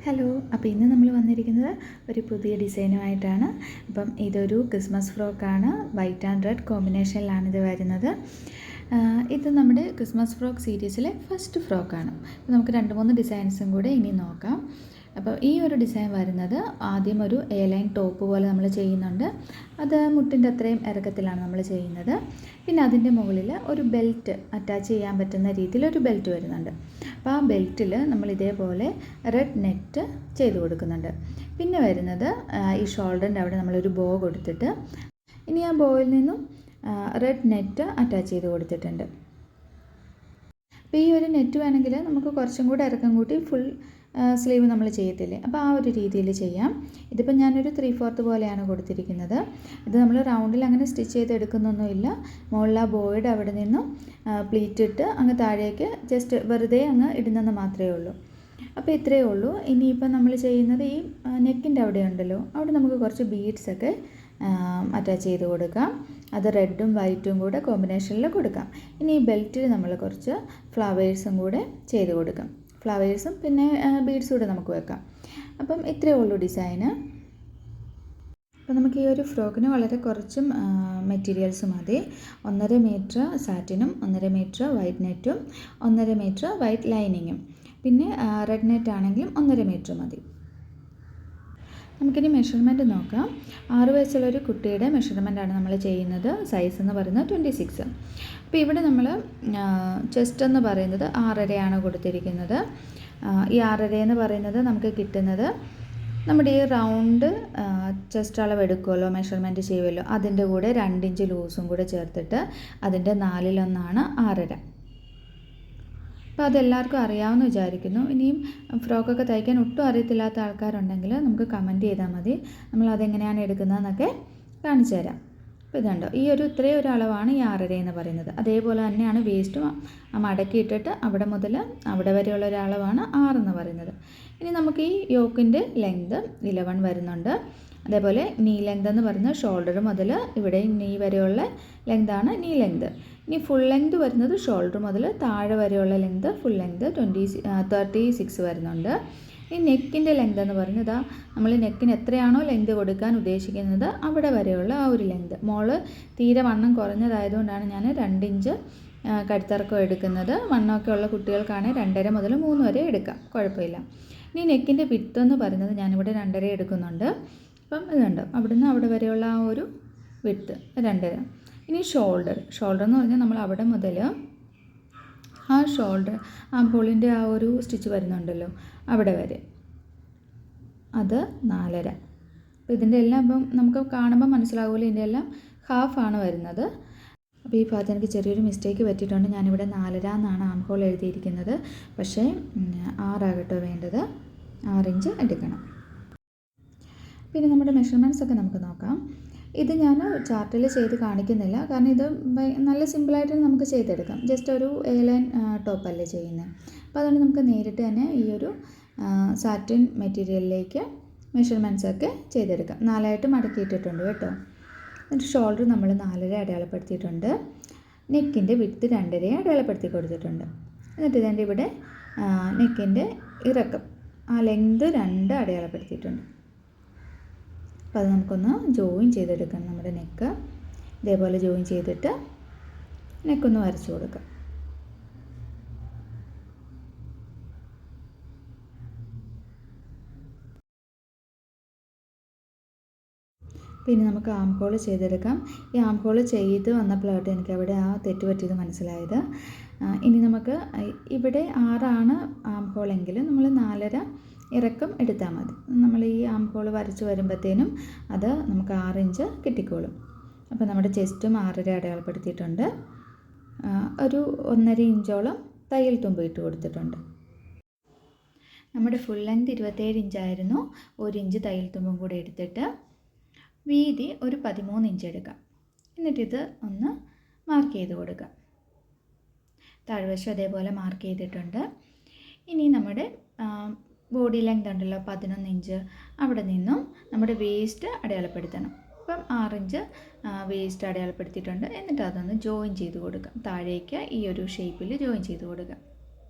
Hello, അപ്പോൾ ഇന്ന് നമ്മൾ വന്നിരിക്കുന്നത് ഒരു പുതിയ ഡിസൈനുമായിട്ടാണ്. അപ്പം ഇതൊരു ക്രിസ്മസ് ഫ്രോക്കാണ്. വൈറ്റ് ആൻഡ് റെഡ് കോമ്പിനേഷനിലാണ് ഇത് വരുന്നത്. ഇത് നമ്മുടെ ക്രിസ്മസ് ഫ്രോക്ക് സീരീസിലെ ഫസ്റ്റ് ഫ്രോക്കാണ്. അപ്പോൾ നമുക്ക് 2-3 ഡിസൈൻസും കൂടെ ഇനി നോക്കാം. അപ്പോൾ ഈ ഒരു ഡിസൈൻ വരുന്നത് ആദ്യം ഒരു എ ലൈൻ ടോപ്പ് പോലെ നമ്മൾ ചെയ്യുന്നുണ്ട്. അത് മുട്ടിൻ്റെ അത്രയും ഇറക്കത്തിലാണ് നമ്മൾ ചെയ്യുന്നത്. പിന്നെ അതിൻ്റെ മുകളിൽ ഒരു ബെൽറ്റ് അറ്റാച്ച് ചെയ്യാൻ പറ്റുന്ന രീതിയിൽ ഒരു ബെൽറ്റ് വരുന്നുണ്ട്. അപ്പോൾ ആ ബെൽറ്റിൽ നമ്മൾ ഇതേപോലെ റെഡ് നെറ്റ് ചെയ്ത് കൊടുക്കുന്നുണ്ട്. പിന്നെ വരുന്നത് ഈ ഷോൾഡറിൻ്റെ അവിടെ നമ്മളൊരു ബോ കൊടുത്തിട്ട് ഇനി ആ ബോയിൽ നിന്നും റെഡ് നെറ്റ് അറ്റാച്ച് ചെയ്ത് കൊടുത്തിട്ടുണ്ട്. അപ്പോൾ ഈ ഒരു നെറ്റ് വേണമെങ്കിൽ നമുക്ക് കുറച്ചും കൂടെ ഇറക്കം കൂട്ടി ഫുൾ സ്ലീവ് നമ്മൾ ചെയ്യത്തില്ലേ, അപ്പോൾ ആ ഒരു രീതിയിൽ ചെയ്യാം. ഇതിപ്പോൾ ഞാനൊരു 3/4 പോലെയാണ് കൊടുത്തിരിക്കുന്നത്. ഇത് നമ്മൾ റൗണ്ടിൽ അങ്ങനെ സ്റ്റിച്ച് ചെയ്തെടുക്കുന്നൊന്നുമില്ല. മുകളിൽ ആ ബോയുടെ അവിടെ നിന്നും പ്ലീറ്റ് ഇട്ട് അങ്ങ് താഴേക്ക് ജസ്റ്റ് വെറുതെ അങ്ങ് ഇടുന്നെന്ന് മാത്രമേ ഉള്ളൂ. അപ്പോൾ ഇത്രയേ ഉള്ളൂ. ഇനിയിപ്പോൾ നമ്മൾ ചെയ്യുന്നത് ഈ നെക്കിൻ്റെ അവിടെ ഉണ്ടല്ലോ, അവിടെ നമുക്ക് കുറച്ച് ബീഡ്സൊക്കെ അറ്റാച്ച് ചെയ്ത് കൊടുക്കാം. അത് റെഡും വൈറ്റും കൂടെ കോമ്പിനേഷനിൽ കൊടുക്കാം. ഇനി ഈ ബെൽറ്റിൽ നമ്മൾ കുറച്ച് ഫ്ലവേഴ്സും കൂടെ ചെയ്ത് കൊടുക്കാം. ഫ്ലവേഴ്സും പിന്നെ ബീഡ്സും കൂടെ നമുക്ക് വെക്കാം. അപ്പം ഇത്രയേ ഉള്ളൂ ഡിസൈന്. അപ്പോൾ നമുക്ക് ഈ ഒരു ഫ്രോക്കിന് വളരെ കുറച്ചും മെറ്റീരിയൽസ് മതി. 1.5 മീറ്റർ സാറ്റിനും 1.5 മീറ്റർ വൈറ്റ് നെറ്റും 1.5 മീറ്റർ വൈറ്റ് ലൈനിങ്ങും പിന്നെ റെഡ് നെറ്റ് ആണെങ്കിലും 1.5 മീറ്റർ മതി. നമുക്കിനി മെഷർമെൻറ്റ് നോക്കാം. 6 വയസ്സുള്ളൊരു കുട്ടിയുടെ മെഷർമെൻറ്റാണ് നമ്മൾ ചെയ്യുന്നത്. സൈസ് എന്ന് പറയുന്നത് 26. അപ്പോൾ ഇവിടെ നമ്മൾ ചെസ്റ്റ് എന്ന് പറയുന്നത് 6.5 കൊടുത്തിരിക്കുന്നത്. ഈ 6.5 എന്ന് പറയുന്നത് നമുക്ക് കിട്ടുന്നത് നമ്മുടെ ഈ റൗണ്ട് ചെസ്റ്റ് അളവ് എടുക്കുമല്ലോ, മെഷർമെൻറ്റ് ചെയ്യുമല്ലോ, അതിൻ്റെ കൂടെ 2 ഇഞ്ച് ലൂസും കൂടെ ചേർത്തിട്ട് അതിൻ്റെ 4/1 6.5. അപ്പോൾ അതെല്ലാവർക്കും അറിയാമെന്ന് വിചാരിക്കുന്നു. ഇനിയും ഫ്രോക്കൊക്കെ തയ്ക്കാൻ ഒട്ടും അറിയത്തില്ലാത്ത ആൾക്കാരുണ്ടെങ്കിൽ നമുക്ക് കമൻറ്റ് ചെയ്താൽ മതി. നമ്മൾ അതെങ്ങനെയാണ് എടുക്കുന്നതെന്നൊക്കെ കാണിച്ചു തരാം. അപ്പോൾ ഇതുണ്ടോ, ഈ ഇത്രയും ഒരു അളവാണ് ഈ 6.5 എന്ന് പറയുന്നത്. അതേപോലെ തന്നെയാണ് വേസ്റ്റും മടക്കിയിട്ടിട്ട് അവിടെ മുതൽ അവിടെ വരെയുള്ള ഒരു അളവാണ് 6 എന്ന് പറയുന്നത്. ഇനി നമുക്ക് ഈ യോക്കിൻ്റെ ലെങ്ത് 11 വരുന്നുണ്ട്. അതേപോലെ നീ ലെങ്ത് എന്ന് പറയുന്നത് ഷോൾഡർ മുതൽ ഇവിടെ നീ വരെയുള്ള ലെങ്താണ് നീ ലെങ്ത്. ഇനി ഫുൾ ലെങ്ത് വരുന്നത് ഷോൾഡർ മുതൽ താഴെ വരെയുള്ള ലെങ്ത് ഫുൾ ലെങ്ത് 36 വരുന്നുണ്ട്. ഈ നെക്കിൻ്റെ ലെങ്ത് എന്ന് പറയുന്നത് നമ്മൾ നെക്കിന് എത്രയാണോ ലെങ്ത് കൊടുക്കാൻ ഉദ്ദേശിക്കുന്നത് അവിടെ വരെയുള്ള ആ ഒരു ലെങ്ത്. മോള് തീരെ വണ്ണം കുറഞ്ഞതായതുകൊണ്ടാണ് ഞാൻ 2 ഇഞ്ച് കഴുത്തിറക്കം എടുക്കുന്നത്. വണ്ണമൊക്കെ ഉള്ള കുട്ടികൾക്കാണെങ്കിൽ 2.5 മുതൽ 3 വരെ എടുക്കാം, കുഴപ്പമില്ല. ഇനി നെക്കിൻ്റെ വിഡ്ത്ത് എന്ന് പറയുന്നത് ഞാനിവിടെ 2.5 എടുക്കുന്നുണ്ട്. അപ്പം ഇതുണ്ട്, അവിടുന്ന് അവിടെ വരെയുള്ള ആ ഒരു വിഡ്ത്ത് 2.5. ഇനി ഷോൾഡർ എന്ന് പറഞ്ഞാൽ നമ്മൾ അവിടെ മുതൽ ആ ഷോൾഡർ ആംപോളിൻ്റെ ആ ഒരു സ്റ്റിച്ച് വരുന്നുണ്ടല്ലോ അവിടെ വരെ, അത് 4.5. അപ്പോൾ ഇതിൻ്റെ എല്ലാം ഇപ്പം നമുക്ക് കാണുമ്പോൾ മനസ്സിലാവില്ല, ഇതിൻ്റെ എല്ലാം ഹാഫാണ് വരുന്നത്. അപ്പോൾ ഈ ഭാഗത്ത് എനിക്ക് ചെറിയൊരു മിസ്റ്റേക്ക് പറ്റിയിട്ടുണ്ട്. ഞാനിവിടെ 4.5 എന്നാണ് ആംഹോൾ എഴുതിയിരിക്കുന്നത്, പക്ഷേ 6 ആകട്ടോ വേണ്ടത്. 6 ഇഞ്ച് എടുക്കണം. പിന്നെ നമ്മുടെ മെഷർമെൻറ്റ്സ് ഒക്കെ നമുക്ക് നോക്കാം. ഇത് ഞാൻ ചാർട്ടിൽ ചെയ്ത് കാണിക്കുന്നില്ല, കാരണം ഇത് നല്ല സിമ്പിളായിട്ട് നമുക്ക് ചെയ്തെടുക്കാം. ജസ്റ്റ് ഒരു എ ലൈൻ ടോപ്പല്ലേ ചെയ്യുന്നത്. അപ്പോൾ അതുകൊണ്ട് നമുക്ക് നേരിട്ട് തന്നെ ഈ ഒരു സാറ്റിൻ മെറ്റീരിയലിലേക്ക് മെഷർമെൻറ്റ്സ് ഒക്കെ ചെയ്തെടുക്കാം. 4 മടക്കിയിട്ടിട്ടുണ്ട് കേട്ടോ. എന്നിട്ട് ഷോൾഡർ നമ്മൾ 4.5 അടയാളപ്പെടുത്തിയിട്ടുണ്ട്. നെക്കിൻ്റെ വിഡ്ത്ത് 2.5 അടയാളപ്പെടുത്തി കൊടുത്തിട്ടുണ്ട്. എന്നിട്ട് ഇതിൻ്റെ ഇവിടെ നെക്കിൻ്റെ ഇറക്കം ആ ലെങ്ത് 2 അടയാളപ്പെടുത്തിയിട്ടുണ്ട്. അപ്പോൾ അത് നമുക്കൊന്ന് ജോയിൻ ചെയ്തെടുക്കാം. നമ്മുടെ നെക്ക് ഇതേപോലെ ജോയിൻ ചെയ്തിട്ട് നെക്കൊന്ന് വരച്ചു കൊടുക്കാം. പിന്നെ നമുക്ക് ആം ഹോൾ ചെയ്തെടുക്കാം. ഈ ആം ഹോൾ ചെയ്ത് വന്നപ്പോഴായിട്ട് എനിക്ക് അവിടെ ആ തെറ്റ് പറ്റിയത് മനസ്സിലായത്. ഇനി നമുക്ക് ഇവിടെ 6 ആം ഹോളെങ്കിൽ നമ്മൾ 4.5 ഇറക്കം എടുത്താൽ മതി. നമ്മൾ ഈ ആം ഹോൾ വരച്ച് വരുമ്പോഴത്തേനും അത് നമുക്ക് 6 ഇഞ്ച് കിട്ടിക്കോളും. അപ്പോൾ നമ്മുടെ ചെസ്റ്റും 6.5 അടയാളപ്പെടുത്തിയിട്ടുണ്ട്. ഒരു 1.5 ഇഞ്ചോളം തയ്യൽ തുമ്പ് ഇട്ട് കൊടുത്തിട്ടുണ്ട്. നമ്മുടെ ഫുൾ ലെങ്ത് 27 ഇഞ്ചായിരുന്നു. 1 ഇഞ്ച് തയ്യൽ തുമ്പും കൂടെ എടുത്തിട്ട് വീതി ഒരു 13 ഇഞ്ച് എടുക്കാം. എന്നിട്ടിത് ഒന്ന് മാർക്ക് ചെയ്ത് കൊടുക്കാം. താഴ്വശം അതേപോലെ മാർക്ക് ചെയ്തിട്ടുണ്ട്. ഇനി നമ്മുടെ ബോഡി ലെങ്ത് ഉണ്ടല്ലോ 11 ഇഞ്ച്, അവിടെ നിന്നും നമ്മുടെ വേസ്റ്റ് അടയാളപ്പെടുത്തണം. അപ്പം 6 ഇഞ്ച് വേസ്റ്റ് അടയാളപ്പെടുത്തിയിട്ടുണ്ട്. എന്നിട്ട് അതൊന്ന് ജോയിൻ ചെയ്ത് കൊടുക്കാം. താഴേക്ക് ഈ ഒരു ഷേപ്പിൽ ജോയിൻ ചെയ്ത് കൊടുക്കാം.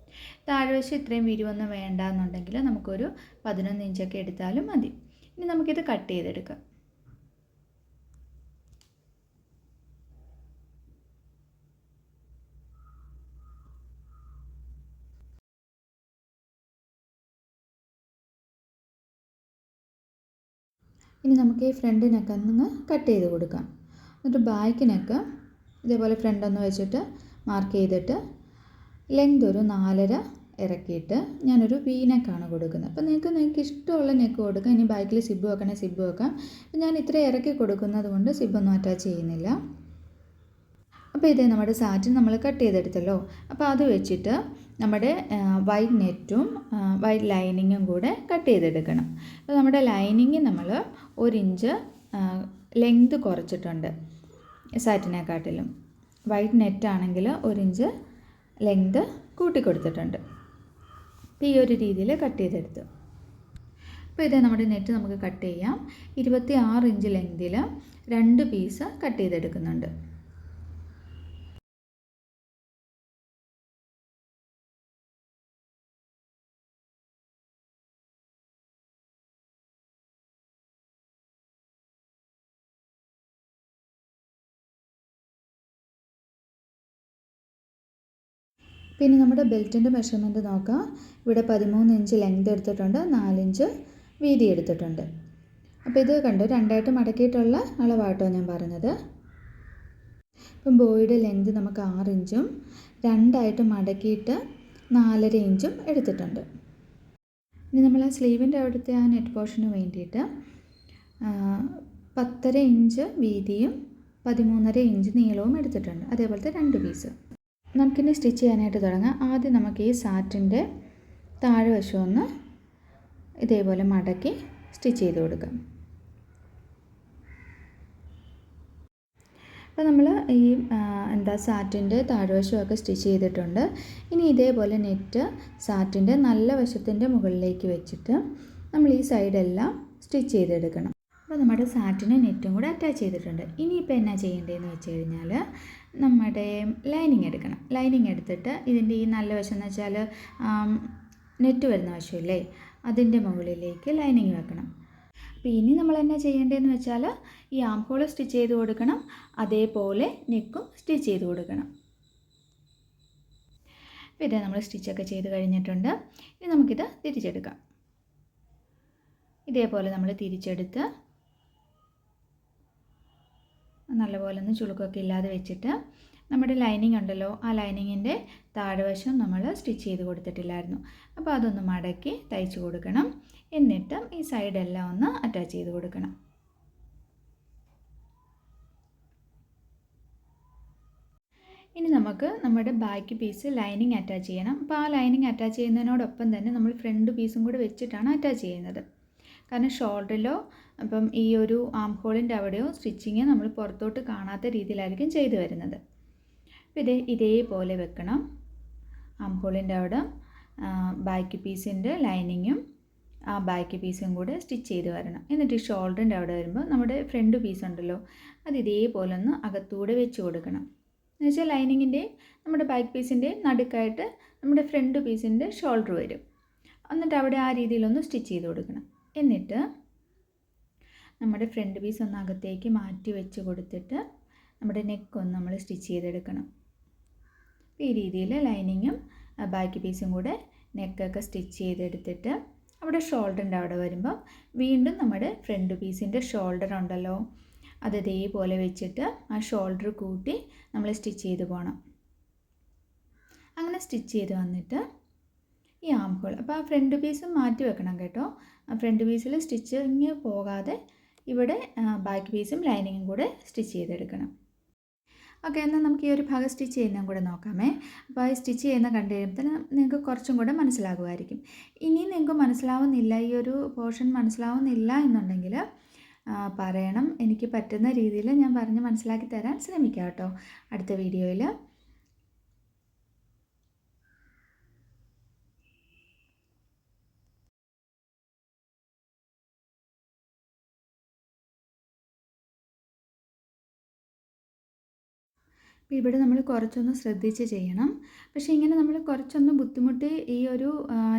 താഴ്വശം ഇത്രയും വിരിവൊന്നും വേണ്ട എന്നുണ്ടെങ്കിൽ നമുക്കൊരു 11 ഇഞ്ചൊക്കെ എടുത്താലും മതി. ഇനി നമുക്കിത് കട്ട് ചെയ്തെടുക്കാം. ഇനി നമുക്ക് ഈ ഫ്രണ്ട് നെക്ക് ഒന്ന് കട്ട് ചെയ്ത് കൊടുക്കാം. എന്നിട്ട് ബാക്ക് നെക്ക് ഇതേപോലെ ഫ്രണ്ട് ഒന്ന് വെച്ചിട്ട് മാർക്ക് ചെയ്തിട്ട് ലെങ്ത് ഒരു 4.5 ഇറക്കിയിട്ട് ഞാനൊരു വി നെക്കാണ് കൊടുക്കുന്നത്. അപ്പോൾ നിങ്ങൾക്ക് ഇഷ്ടമുള്ള നെക്ക് കൊടുക്കാം. ഇനി ബാക്കിൽ സിബ് വെക്കണേ സിബ് വെക്കാം. അപ്പോൾ ഞാൻ ഇത്ര ഇറക്കി കൊടുക്കുന്നത് കൊണ്ട് സിബൊന്നും അറ്റാച്ച് ചെയ്യുന്നില്ല. അപ്പോൾ ഇതേ നമ്മുടെ സാറ്റിൻ നമ്മൾ കട്ട് ചെയ്തെടുത്തല്ലോ. അപ്പോൾ അത് വെച്ചിട്ട് നമ്മുടെ വൈറ്റ് നെറ്റും വൈറ്റ് ലൈനിങ്ങും കൂടെ കട്ട് ചെയ്തെടുക്കണം. അപ്പോൾ നമ്മുടെ ലൈനിങ് നമ്മൾ 1 ഇഞ്ച് ലെങ്ത് കുറച്ചിട്ടുണ്ട് സാറ്റിനെക്കാട്ടിലും. വൈറ്റ് നെറ്റാണെങ്കിൽ 1 ഇഞ്ച് ലെങ്ത് കൂട്ടി കൊടുത്തിട്ടുണ്ട്. അപ്പോൾ ഈ ഒരു രീതിയിൽ കട്ട് ചെയ്തെടുത്തു. അപ്പോൾ ഇതേ നമ്മുടെ നെറ്റ് നമുക്ക് കട്ട് ചെയ്യാം. 26 ഇഞ്ച് ലെങ്തിൽ 2 പീസ് കട്ട് ചെയ്തെടുക്കുന്നുണ്ട്. പിന്നെ നമ്മുടെ ബെൽറ്റിൻ്റെ മെഷർമെൻറ്റ് നോക്കാം. ഇവിടെ 13 ഇഞ്ച് ലെങ്ത് എടുത്തിട്ടുണ്ട്, 4 ഇഞ്ച് വീതി എടുത്തിട്ടുണ്ട്. അപ്പോൾ ഇത് കണ്ടു, രണ്ടായിട്ട് മടക്കിയിട്ടുള്ള അളവാട്ടോ ഞാൻ പറഞ്ഞത്. ഇപ്പം ബോയുടെ ലെങ്ത് നമുക്ക് 6 ഇഞ്ചും രണ്ടായിട്ട് മടക്കിയിട്ട് 4.5 ഇഞ്ചും എടുത്തിട്ടുണ്ട്. ഇനി നമ്മൾ ആ സ്ലീവിൻ്റെ അവിടുത്തെ ആ നെറ്റ് പോർഷന് വേണ്ടിയിട്ട് 10.5 ഇഞ്ച് വീതിയും 13.5 ഇഞ്ച് നീളവും എടുത്തിട്ടുണ്ട്. അതേപോലത്തെ 2 പീസ്. നമുക്കിനി സ്റ്റിച്ച് ചെയ്യാനായിട്ട് തുടങ്ങാം. ആദ്യം നമുക്ക് ഈ സാറ്റിൻ്റെ താഴ്വശം ഒന്ന് ഇതേപോലെ മടക്കി സ്റ്റിച്ച് ചെയ്ത് കൊടുക്കാം. അപ്പോൾ നമ്മൾ ഈ സാറ്റിൻ്റെ താഴ്വശമൊക്കെ സ്റ്റിച്ച് ചെയ്തിട്ടുണ്ട്. ഇനി ഇതേപോലെ നെറ്റ് സാറ്റിൻ്റെ നല്ല വശത്തിൻ്റെ മുകളിലേക്ക് വെച്ചിട്ട് നമ്മൾ ഈ സൈഡെല്ലാം സ്റ്റിച്ച് ചെയ്തെടുക്കണം. അപ്പോൾ നമ്മുടെ സാറ്റിന് നെറ്റും കൂടെ അറ്റാച്ച് ചെയ്തിട്ടുണ്ട്. ഇനിയിപ്പോൾ എന്നാ ചെയ്യേണ്ടതെന്ന് വെച്ച് കഴിഞ്ഞാൽ നമ്മുടെ ലൈനിങ് എടുക്കണം. ലൈനിങ് എടുത്തിട്ട് ഇതിൻ്റെ ഈ നല്ല വശം എന്ന് വെച്ചാൽ നെറ്റ് വരുന്ന വശമില്ലേ, അതിൻ്റെ മുകളിലേക്ക് ലൈനിങ് വെക്കണം. അപ്പോൾ ഇനി നമ്മൾ എന്നാ ചെയ്യേണ്ടതെന്ന് വെച്ചാൽ ഈ ആം ഹോൾ സ്റ്റിച്ച് ചെയ്ത് കൊടുക്കണം, അതേപോലെ നെക്കും സ്റ്റിച്ച് ചെയ്ത് കൊടുക്കണം. അപ്പോൾ ഇത് നമ്മൾ സ്റ്റിച്ചൊക്കെ ചെയ്ത് കഴിഞ്ഞിട്ടുണ്ട്. ഇനി നമുക്കിത് തിരിച്ചെടുക്കാം. ഇതേപോലെ നമ്മൾ തിരിച്ചെടുത്ത് നല്ലപോലെ ഒന്ന് ചുളുക്കൊക്കെ ഇല്ലാതെ വെച്ചിട്ട് നമ്മുടെ ലൈനിങ് ഉണ്ടല്ലോ, ആ ലൈനിങ്ങിൻ്റെ താഴ്വശം നമ്മൾ സ്റ്റിച്ച് ചെയ്ത് കൊടുത്തിട്ടില്ലായിരുന്നു. അപ്പോൾ അതൊന്ന് മടക്കി തയ്ച്ച് കൊടുക്കണം. എന്നിട്ട് ഈ സൈഡെല്ലാം ഒന്ന് അറ്റാച്ച് ചെയ്ത് കൊടുക്കണം. ഇനി നമുക്ക് നമ്മുടെ ബാക്ക് പീസ് ലൈനിങ് അറ്റാച്ച് ചെയ്യണം. അപ്പോൾ ആ ലൈനിങ് അറ്റാച്ച് ചെയ്യുന്നതിനോടൊപ്പം തന്നെ നമ്മൾ ഫ്രണ്ട് പീസും കൂടി വെച്ചിട്ടാണ് അറ്റാച്ച് ചെയ്യുന്നത്. കാരണം ഷോൾഡറിലോ അപ്പം ഈ ഒരു ആം ഹോളിൻ്റെ അവിടെയോ സ്റ്റിച്ചിങ് നമ്മൾ പുറത്തോട്ട് കാണാത്ത രീതിയിലായിരിക്കും ചെയ്തു വരുന്നത്. അപ്പോൾ ഇതേപോലെ വെക്കണം. ആം ഹോളിൻ്റെ അവിടെ ബാക്ക് പീസിൻ്റെ ലൈനിങ്ങും ആ ബാക്ക് പീസും കൂടെ സ്റ്റിച്ച് ചെയ്ത് വരണം. എന്നിട്ട് ഈ ഷോൾഡറിൻ്റെ അവിടെ വരുമ്പോൾ നമ്മുടെ ഫ്രണ്ട് പീസ് ഉണ്ടല്ലോ, അത് ഇതേപോലെ ഒന്ന് അകത്തൂടെ വെച്ച് കൊടുക്കണം. എന്ന് വെച്ചാൽ ലൈനിങ്ങിൻ്റെയും നമ്മുടെ ബാക്ക് പീസിൻ്റെയും നടുക്കായിട്ട് നമ്മുടെ ഫ്രണ്ട് പീസിൻ്റെ ഷോൾഡർ വരും. എന്നിട്ട് അവിടെ ആ രീതിയിലൊന്ന് സ്റ്റിച്ച് ചെയ്ത് കൊടുക്കണം. എന്നിട്ട് നമ്മുടെ ഫ്രണ്ട് പീസ് ഒന്ന് അകത്തേക്ക് മാറ്റി വെച്ച് കൊടുത്തിട്ട് നമ്മുടെ നെക്കൊന്ന് നമ്മൾ സ്റ്റിച്ച് ചെയ്തെടുക്കണം. ഈ രീതിയിൽ ലൈനിങ്ങും ബാക്ക് പീസും കൂടെ നെക്കൊക്കെ സ്റ്റിച്ച് ചെയ്തെടുത്തിട്ട് അവിടെ ഷോൾഡറിൻ്റെ അവിടെ വരുമ്പോൾ വീണ്ടും നമ്മുടെ ഫ്രണ്ട് പീസിൻ്റെ ഷോൾഡർ ഉണ്ടല്ലോ, അത് ഇതേപോലെ വെച്ചിട്ട് ആ ഷോൾഡർ കൂട്ടി നമ്മൾ സ്റ്റിച്ച് ചെയ്ത് പോകണം. അങ്ങനെ സ്റ്റിച്ച് ചെയ്ത് വന്നിട്ട് ഈ ആം ഹോൾ, അപ്പോൾ ആ ഫ്രണ്ട് പീസ് മാറ്റി വെക്കണം കേട്ടോ. ആ ഫ്രണ്ട് പീസിൽ സ്റ്റിച്ചിങ് പോകാതെ ഇവിടെ ബാക്ക് പീസും ലൈനിങ്ങും കൂടെ സ്റ്റിച്ച് ചെയ്തെടുക്കണം. ഓക്കെ, എന്നാൽ നമുക്ക് ഈ ഒരു ഭാഗം സ്റ്റിച്ച് ചെയ്യുന്നതും കൂടെ നോക്കാമേ. അപ്പോൾ ഈ സ്റ്റിച്ച് ചെയ്യുന്ന കണ്ടു കഴിയുമ്പോൾ തന്നെ നിങ്ങൾക്ക് കുറച്ചും കൂടെ മനസ്സിലാകുമായിരിക്കും. ഇനി നിങ്ങൾക്ക് മനസ്സിലാവുന്നില്ല, ഈ ഒരു പോർഷൻ മനസ്സിലാവുന്നില്ല എന്നുണ്ടെങ്കിൽ പറയണം. എനിക്ക് പറ്റുന്ന രീതിയിൽ ഞാൻ പറഞ്ഞ് മനസ്സിലാക്കി തരാൻ ശ്രമിക്കാം കേട്ടോ അടുത്ത വീഡിയോയിൽ. അപ്പോൾ ഇവിടെ നമ്മൾ കുറച്ചൊന്ന് ശ്രദ്ധിച്ച് ചെയ്യണം. പക്ഷേ ഇങ്ങനെ നമ്മൾ കുറച്ചൊന്ന് ബുദ്ധിമുട്ടി ഈ ഒരു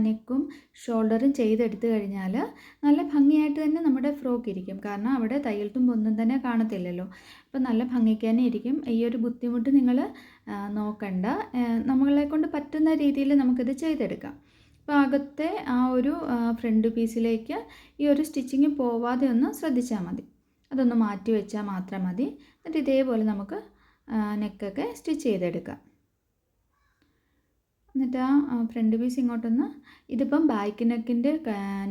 നെക്കും ഷോൾഡറും ചെയ്തെടുത്തു കഴിഞ്ഞാൽ നല്ല ഭംഗിയായിട്ട് തന്നെ നമ്മുടെ ഫ്രോക്ക് ഇരിക്കും. കാരണം അവിടെ തയ്യൽ തുമ്പൊന്നും തന്നെ കാണത്തില്ലല്ലോ. അപ്പോൾ നല്ല ഭംഗിക്ക് തന്നെ ഇരിക്കും. ഈ ഒരു ബുദ്ധിമുട്ട് നിങ്ങൾ നോക്കണ്ട. നമ്മളെ കൊണ്ട് പറ്റുന്ന രീതിയിൽ നമുക്കിത് ചെയ്തെടുക്കാം. അപ്പോൾ അകത്തെ ആ ഒരു ഫ്രണ്ട് പീസിലേക്ക് ഈ ഒരു സ്റ്റിച്ചിങ് പോവാതെ ഒന്ന് ശ്രദ്ധിച്ചാൽ മതി. അതൊന്ന് മാറ്റി വെച്ചാൽ മാത്രം മതി. എന്നിട്ട് ഇതേപോലെ നമുക്ക് നെക്കൊക്കെ സ്റ്റിച്ച് ചെയ്തെടുക്കാം. എന്നിട്ട് ആ ഫ്രണ്ട് പീസ് ഇങ്ങോട്ടൊന്ന്, ഇതിപ്പം ബാക്ക് നെക്കിൻ്റെ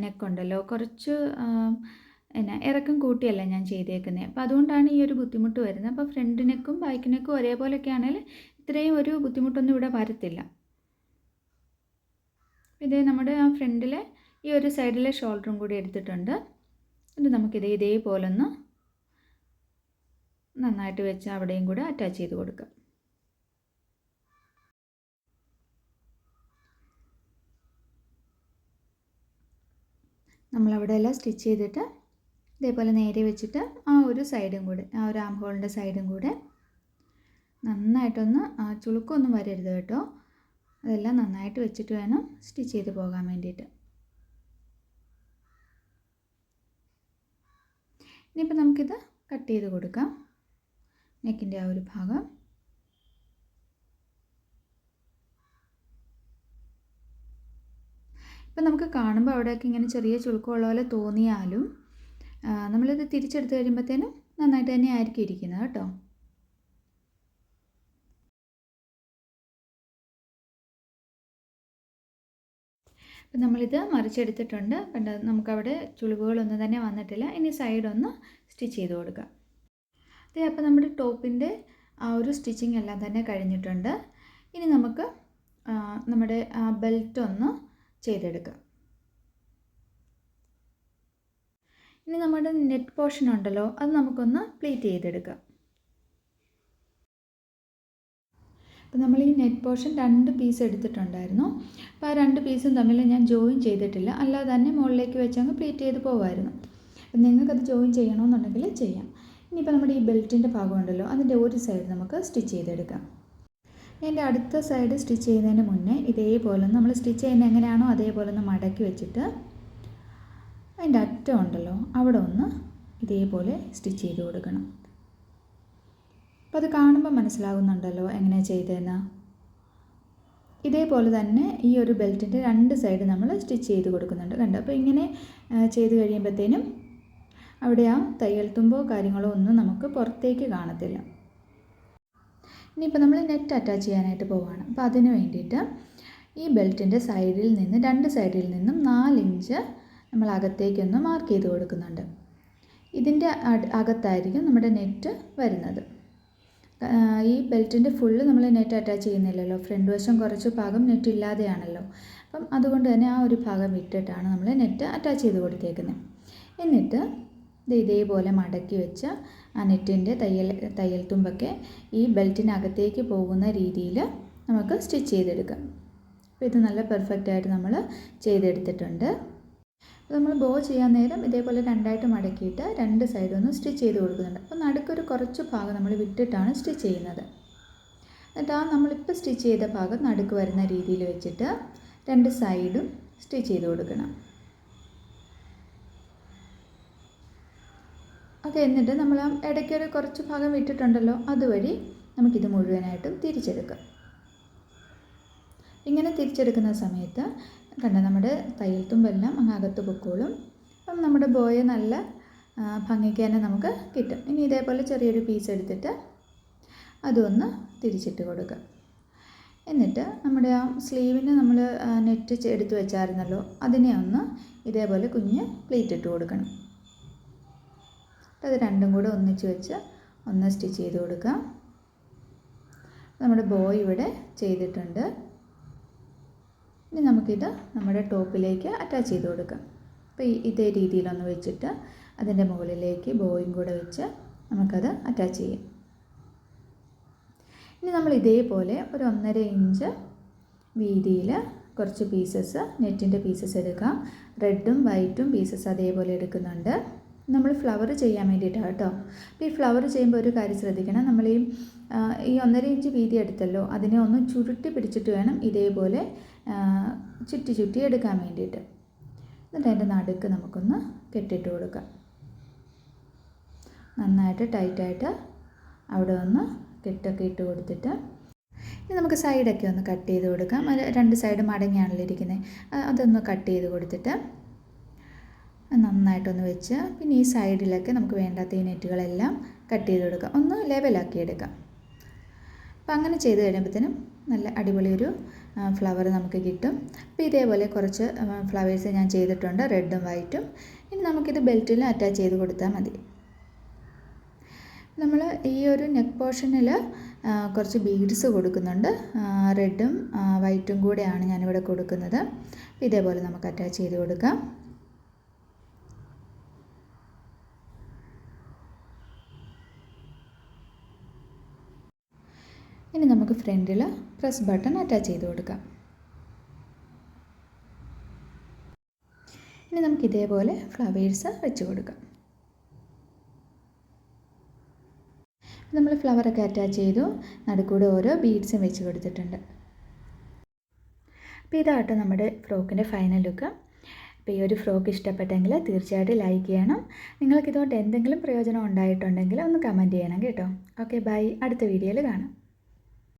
നെക്കുണ്ടല്ലോ, കുറച്ച് ഇറക്കം കൂട്ടിയല്ല ഞാൻ ചെയ്തേക്കുന്നത്. അപ്പോൾ അതുകൊണ്ടാണ് ഈ ഒരു ബുദ്ധിമുട്ട് വരുന്നത്. അപ്പോൾ ഫ്രണ്ട് നെക്കും ബാക്ക് നെക്കും ഒരേപോലെയൊക്കെ ആണെങ്കിൽ ഇത്രയും ഒരു ബുദ്ധിമുട്ടൊന്നും ഇവിടെ വരത്തില്ല. ഇതേ നമ്മുടെ ആ ഫ്രണ്ടിലെ ഈ ഒരു സൈഡിലെ ഷോൾഡറും കൂടി എടുത്തിട്ടുണ്ട്. ഇത് നമുക്കിത് ഇതേപോലെ ഒന്ന് നന്നായിട്ട് വെച്ച് അവിടെയും കൂടെ അറ്റാച്ച് ചെയ്ത് കൊടുക്കാം. നമ്മളവിടെ എല്ലാം സ്റ്റിച്ച് ചെയ്തിട്ട് ഇതേപോലെ നേരെ വെച്ചിട്ട് ആ ഒരു സൈഡും കൂടെ, ആ ഒരു ആം ഹോളിൻ്റെ സൈഡും കൂടെ നന്നായിട്ടൊന്ന്, ചുളുക്കൊന്നും വരരുത് കേട്ടോ, അതെല്ലാം നന്നായിട്ട് വെച്ചിട്ട് വേണം സ്റ്റിച്ച് ചെയ്ത് പോകാൻ വേണ്ടിയിട്ട്. ഇനിയിപ്പോൾ നമുക്കിത് കട്ട് ചെയ്ത് കൊടുക്കാം, നെക്കിൻ്റെ ആ ഒരു ഭാഗം. ഇപ്പം നമുക്ക് കാണുമ്പോൾ അവിടെയൊക്കെ ഇങ്ങനെ ചെറിയ ചുളുക്കമുള്ള പോലെ തോന്നിയാലും നമ്മളിത് തിരിച്ചെടുത്ത് കഴിയുമ്പോഴത്തേനും നന്നായിട്ട് തന്നെ ആയിരിക്കും ഇരിക്കുന്നത് കേട്ടോ. അപ്പം നമ്മളിത് മറിച്ചെടുത്തിട്ടുണ്ട്. കണ്ട, നമുക്കവിടെ ചുളിവുകളൊന്നും തന്നെ വന്നിട്ടില്ല. ഇനി സൈഡൊന്ന് സ്റ്റിച്ച് ചെയ്ത് കൊടുക്കാം. അതെ, അപ്പോൾ നമ്മുടെ ടോപ്പിൻ്റെ ആ ഒരു സ്റ്റിച്ചിങ് എല്ലാം തന്നെ കഴിഞ്ഞിട്ടുണ്ട്. ഇനി നമുക്ക് നമ്മുടെ ബെൽറ്റ് ഒന്ന് ചെയ്തെടുക്കാം. ഇനി നമ്മുടെ നെറ്റ് പോർഷൻ ഉണ്ടല്ലോ, അത് നമുക്കൊന്ന് പ്ലീറ്റ് ചെയ്തെടുക്കാം. അപ്പോൾ നമ്മൾ ഈ നെറ്റ് പോർഷൻ 2 പീസ് എടുത്തിട്ടുണ്ടായിരുന്നു. അപ്പോൾ ആ 2 പീസും തമ്മിൽ ഞാൻ ജോയിൻ ചെയ്തിട്ടില്ല, അല്ലാതെ തന്നെ മുകളിലേക്ക് വെച്ചങ്ങ് പ്ലീറ്റ് ചെയ്ത് പോകുമായിരുന്നു. അപ്പം നിങ്ങൾക്കത് ജോയിൻ ചെയ്യണമെന്നുണ്ടെങ്കിൽ ചെയ്യാം. ഇനിയിപ്പോൾ നമ്മുടെ ഈ ബെൽറ്റിൻ്റെ ഭാഗം ഉണ്ടല്ലോ, അതിൻ്റെ ഒരു സൈഡ് നമുക്ക് സ്റ്റിച്ച് ചെയ്തെടുക്കാം. എൻ്റെ അടുത്ത സൈഡ് സ്റ്റിച്ച് ചെയ്യുന്നതിന് മുന്നേ ഇതേപോലെ നമ്മൾ സ്റ്റിച്ച് ചെയ്യുന്നത് എങ്ങനെയാണോ അതേപോലെ ഒന്ന് മടക്കി വെച്ചിട്ട് അതിൻ്റെ അറ്റം ഉണ്ടല്ലോ അവിടെ ഒന്ന് ഇതേപോലെ സ്റ്റിച്ച് ചെയ്ത് കൊടുക്കണം. അപ്പോൾ അത് കാണുമ്പോൾ മനസ്സിലാകുന്നുണ്ടല്ലോ എങ്ങനെയാണ് ചെയ്തതെന്ന്. ഇതേപോലെ തന്നെ ഈ ഒരു ബെൽറ്റിൻ്റെ 2 സൈഡ് നമ്മൾ സ്റ്റിച്ച് ചെയ്ത് കൊടുക്കുന്നുണ്ട്, കണ്ടോ. അപ്പോൾ ഇങ്ങനെ ചെയ്ത് കഴിയുമ്പോഴത്തേനും അവിടെ ആ തയ്യൽ തുമ്പോ കാര്യങ്ങളോ ഒന്നും നമുക്ക് പുറത്തേക്ക് കാണത്തില്ല. ഇനിയിപ്പോൾ നമ്മൾ നെറ്റ് അറ്റാച്ച് ചെയ്യാനായിട്ട് പോവുകയാണ്. അപ്പോൾ അതിന് വേണ്ടിയിട്ട് ഈ ബെൽറ്റിൻ്റെ സൈഡിൽ നിന്ന് 2 സൈഡിൽ നിന്നും 4 ഇഞ്ച് നമ്മൾ അകത്തേക്കൊന്ന് മാർക്ക് ചെയ്ത് കൊടുക്കുന്നുണ്ട്. ഇതിൻ്റെ അകത്തായിരിക്കും നമ്മുടെ നെറ്റ് വരുന്നത്. ഈ ബെൽറ്റിൻ്റെ ഫുള്ള് നമ്മൾ നെറ്റ് അറ്റാച്ച് ചെയ്യുന്നില്ലല്ലോ, ഫ്രണ്ട് വശം കുറച്ച് ഭാഗം നെറ്റ് ഇല്ലാതെയാണല്ലോ. അപ്പം അതുകൊണ്ട് തന്നെ ആ ഒരു ഭാഗം വിട്ടിട്ടാണ് നമ്മൾ നെറ്റ് അറ്റാച്ച് ചെയ്ത് കൊടുത്തേക്കുന്നത്. എന്നിട്ട് ഇതേപോലെ മടക്കി വെച്ച് ആ നെറ്റിൻ്റെ തയ്യൽ തുമ്പൊക്കെ ഈ ബെൽറ്റിനകത്തേക്ക് പോകുന്ന രീതിയിൽ നമുക്ക് സ്റ്റിച്ച് ചെയ്തെടുക്കാം. അപ്പോൾ ഇത് നല്ല പെർഫെക്റ്റായിട്ട് നമ്മൾ ചെയ്തെടുത്തിട്ടുണ്ട്. നമ്മൾ ബോ ചെയ്യാൻ നേരം ഇതേപോലെ 2ആയിട്ട് മടക്കിയിട്ട് 2 സൈഡും ഒന്ന് സ്റ്റിച്ച് ചെയ്ത് കൊടുക്കുന്നുണ്ട്. അപ്പോൾ നടുക്കൊരു കുറച്ച് ഭാഗം നമ്മൾ വിട്ടിട്ടാണ് സ്റ്റിച്ച് ചെയ്യുന്നത്. എന്നിട്ട് ആ നമ്മളിപ്പോൾ സ്റ്റിച്ച് ചെയ്ത ഭാഗം നടുക്ക് വരുന്ന രീതിയിൽ വെച്ചിട്ട് 2 സൈഡും സ്റ്റിച്ച് ചെയ്ത് കൊടുക്കണം. ഓക്കെ, എന്നിട്ട് നമ്മൾ ആ ഇടയ്ക്കൊരു കുറച്ച് ഭാഗം വിട്ടിട്ടുണ്ടല്ലോ, അതുവഴി നമുക്കിത് മുഴുവനായിട്ടും തിരിച്ചെടുക്കാം. ഇങ്ങനെ തിരിച്ചെടുക്കുന്ന സമയത്ത് കണ്ട നമ്മുടെ തയ്യൽ തുമ്പെല്ലാം അങ്ങ് അകത്ത് പൊക്കോളും. അപ്പം നമ്മുടെ ബോയെ നല്ല ഭംഗിക്ക് തന്നെ നമുക്ക് കിട്ടും. ഇനി ഇതേപോലെ ചെറിയൊരു പീസ് എടുത്തിട്ട് അതൊന്ന് തിരിച്ചിട്ട് കൊടുക്കുക. എന്നിട്ട് നമ്മുടെ ആ സ്ലീവിന് നമ്മൾ നെറ്റ് എടുത്ത് വെച്ചായിരുന്നല്ലോ, അതിനെ ഒന്ന് ഇതേപോലെ കുഞ്ഞ് പ്ലീറ്റ് ഇട്ട് കൊടുക്കണം. അത് രണ്ടും കൂടെ ഒന്നിച്ച് വെച്ച് ഒന്ന് സ്റ്റിച്ച് ചെയ്ത് കൊടുക്കാം. നമ്മുടെ ബോയ് ഇവിടെ ചെയ്തിട്ടുണ്ട്. ഇനി നമുക്കിത് നമ്മുടെ ടോപ്പിലേക്ക് അറ്റാച്ച് ചെയ്ത് കൊടുക്കാം. അപ്പോൾ ഇതേ രീതിയിലൊന്ന് വെച്ചിട്ട് അതിൻ്റെ മുകളിലേക്ക് ബോയും കൂടെ വെച്ച് നമുക്കത് അറ്റാച്ച് ചെയ്യാം. ഇനി നമ്മൾ ഇതേപോലെ ഒരു 1.5 ഇഞ്ച് വീതിയിൽ കുറച്ച് പീസസ് നെറ്റിൻ്റെ പീസസ് എടുക്കാം. റെഡും വൈറ്റും പീസസ് അതേപോലെ എടുക്കുന്നുണ്ട്. നമ്മൾ ഫ്ലവർ ചെയ്യാൻ വേണ്ടിയിട്ടാണ് കേട്ടോ. അപ്പോൾ ഈ ഫ്ലവർ ചെയ്യുമ്പോൾ ഒരു കാര്യം ശ്രദ്ധിക്കണം, നമ്മൾ ഈ 1.5 ഇഞ്ച് വീതി എടുത്തല്ലോ, അതിനെ ഒന്ന് ചുരുട്ടി പിടിച്ചിട്ട് വേണം ഇതേപോലെ ചുറ്റി എടുക്കാൻ വേണ്ടിയിട്ട്. എന്നിട്ട് അതിൻ്റെ നടുക്ക് നമുക്കൊന്ന് കെട്ടിയിട്ട് കൊടുക്കാം. നന്നായിട്ട് ടൈറ്റായിട്ട് അവിടെ ഒന്ന് കെട്ടൊക്കെ ഇട്ട് കൊടുത്തിട്ട് ഇനി നമുക്ക് സൈഡൊക്കെ ഒന്ന് കട്ട് ചെയ്ത് കൊടുക്കാം. 2 സൈഡ് മടങ്ങിയാണല്ലോ ഇരിക്കുന്നത്, അതൊന്ന് കട്ട് ചെയ്ത് കൊടുത്തിട്ട് നന്നായിട്ടൊന്ന് വെച്ച് പിന്നെ ഈ സൈഡിലൊക്കെ നമുക്ക് വേണ്ടാത്ത ഈ നെറ്റുകളെല്ലാം കട്ട് ചെയ്ത് കൊടുക്കാം, ഒന്ന് ലെവലാക്കി എടുക്കാം. അപ്പോൾ അങ്ങനെ ചെയ്ത് കഴിയുമ്പോഴത്തേനും നല്ല അടിപൊളി ഒരു ഫ്ലവർ നമുക്ക് കിട്ടും. അപ്പോൾ ഇതേപോലെ കുറച്ച് ഫ്ലവേഴ്സ് ഞാൻ ചെയ്തിട്ടുണ്ട്, റെഡും വൈറ്റും. ഇനി നമുക്കിത് ബെൽറ്റിൽ അറ്റാച്ച് ചെയ്ത് കൊടുത്താൽ മതി. നമ്മൾ ഈ ഒരു നെക്ക് പോർഷനിൽ കുറച്ച് ബീഡ്സ് കൊടുക്കുന്നുണ്ട്, റെഡും വൈറ്റും കൂടെയാണ് ഞാനിവിടെ കൊടുക്കുന്നത്. ഇതേപോലെ നമുക്ക് അറ്റാച്ച് ചെയ്ത് കൊടുക്കാം. ഇനി നമുക്ക് ഫ്രണ്ടിൽ പ്രസ് ബട്ടൺ അറ്റാച്ച് ചെയ്ത് കൊടുക്കാം. ഇനി നമുക്ക് ഇതേപോലെ ഫ്ലവേഴ്സ് വെച്ച് കൊടുക്കാം. നമ്മൾ ഫ്ലവറൊക്കെ അറ്റാച്ച് ചെയ്തു, നടുക്കൂടെ ഓരോ ബീഡ്സും വെച്ച് കൊടുത്തിട്ടുണ്ട്. അപ്പോൾ ഇതാട്ടോ നമ്മുടെ ഫ്രോക്കിൻ്റെ ഫൈനൽ ലുക്ക്. അപ്പോൾ ഈ ഒരു ഫ്രോക്ക് ഇഷ്ടപ്പെട്ടെങ്കിൽ തീർച്ചയായിട്ടും ലൈക്ക് ചെയ്യണം. നിങ്ങൾക്കിതുകൊണ്ട് എന്തെങ്കിലും പ്രയോജനം ഉണ്ടായിട്ടുണ്ടെങ്കിൽ ഒന്ന് കമൻറ്റ് ചെയ്യണം കേട്ടോ. Okay, bye. അടുത്ത വീഡിയോയിൽ കാണാം.